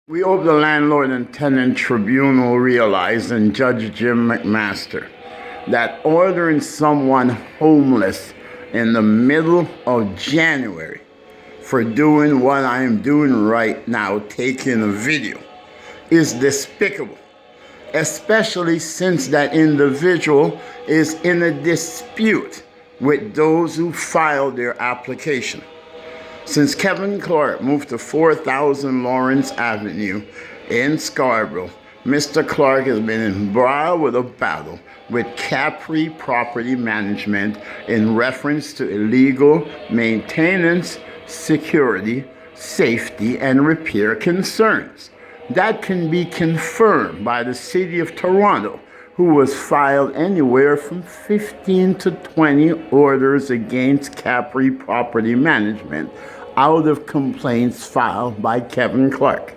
We hope the landlord and tenant tribunal realized, and Judge Jim McMaster, that ordering someone homeless in the middle of January for doing what I am doing right now, taking a video, is despicable, especially since that individual is in a dispute with those who filed their application. Since Kevin Clarke moved to 4000 Lawrence Avenue in Scarborough, Mr. Clarke has been embroiled with a battle with CAPREIT Property Management in reference to illegal maintenance, security, safety, and repair concerns. That can be confirmed by the City of Toronto, who was filed anywhere from 15 to 20 orders against CAPREIT Property Management out of complaints filed by Kevin Clarke.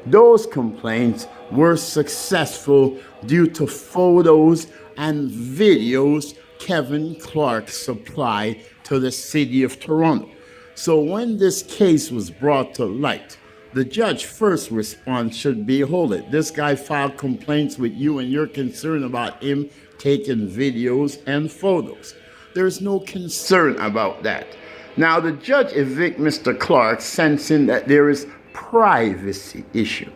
Those complaints were successful due to photos and videos Kevin Clarke supplied to the City of Toronto. So when this case was brought to light, the judge's first response should be, hold it, this guy filed complaints with you and you're concerned about him taking videos and photos. There's no concern about that. Now, the judge evicted Mr. Clarke, sensing that there is privacy issue,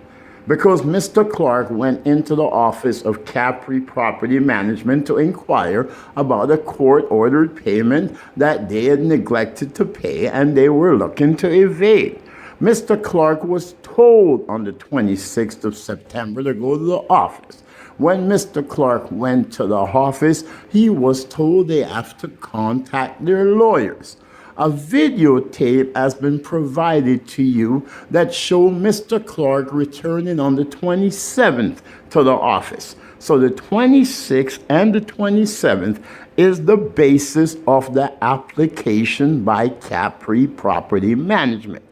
because Mr. Clarke went into the office of CAPREIT Property Management to inquire about a court-ordered payment that they had neglected to pay and they were looking to evade. Mr. Clarke was told on the 26th of September to go to the office. When Mr. Clarke went to the office, he was told they have to contact their lawyers. A videotape has been provided to you that shows Mr. Clarke returning on the 27th to the office. So the 26th and the 27th is the basis of the application by CAPREIT Property Management.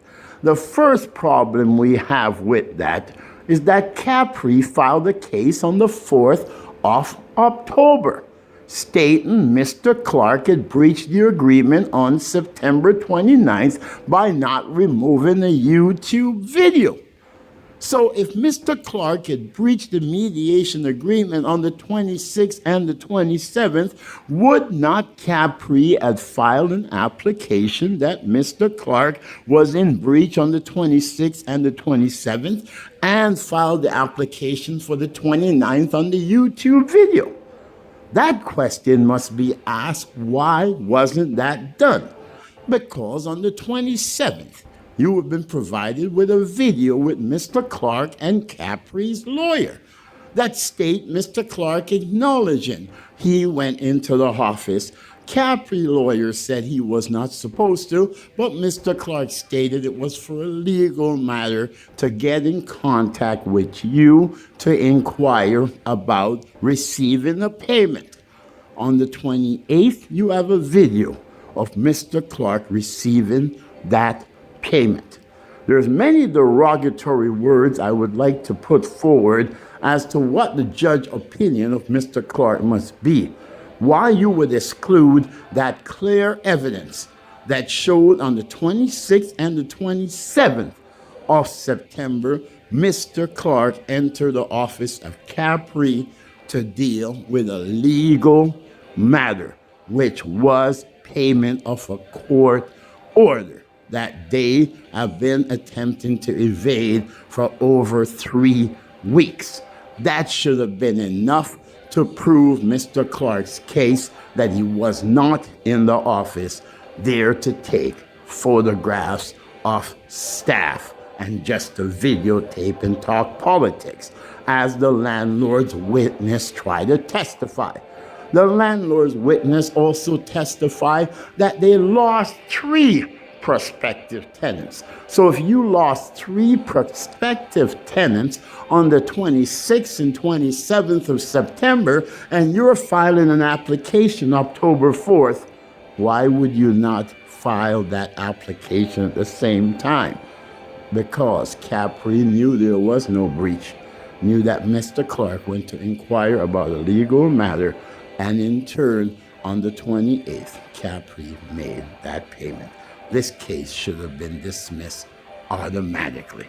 The first problem we have with that is that CAPREIT filed a case on the 4th of October, stating Mr. Clarke had breached the agreement on September 29th by not removing a YouTube video. So if Mr. Clarke had breached the mediation agreement on the 26th and the 27th, would not CAPREIT have filed an application that Mr. Clarke was in breach on the 26th and the 27th and filed the application for the 29th on the YouTube video? That question must be asked, why wasn't that done? Because on the 27th, you have been provided with a video with Mr. Clarke and CAPREIT's lawyer that state Mr. Clarke acknowledging he went into the office. CAPREIT lawyer said he was not supposed to, but Mr. Clarke stated it was for a legal matter to get in contact with you to inquire about receiving a payment. On the 28th, you have a video of Mr. Clarke receiving that payment. There's many derogatory words I would like to put forward as to what the judge's opinion of Mr. Clarke must be. Why you would exclude that clear evidence that showed on the 26th and the 27th of September, Mr. Clarke entered the office of CAPREIT to deal with a legal matter, which was payment of a court order that they have been attempting to evade for over 3 weeks. That should have been enough to prove Mr. Clarke's case that he was not in the office there to take photographs of staff and just to videotape and talk politics, as the landlord's witness tried to testify. The landlord's witness also testified that they lost 3 prospective tenants. So if you lost 3 prospective tenants on the 26th and 27th of September and you're filing an application October 4th, why would you not file that application at the same time? Because CAPREIT knew there was no breach, knew that Mr. Clarke went to inquire about a legal matter, and in turn, on the 28th, CAPREIT made that payment. This case should have been dismissed automatically.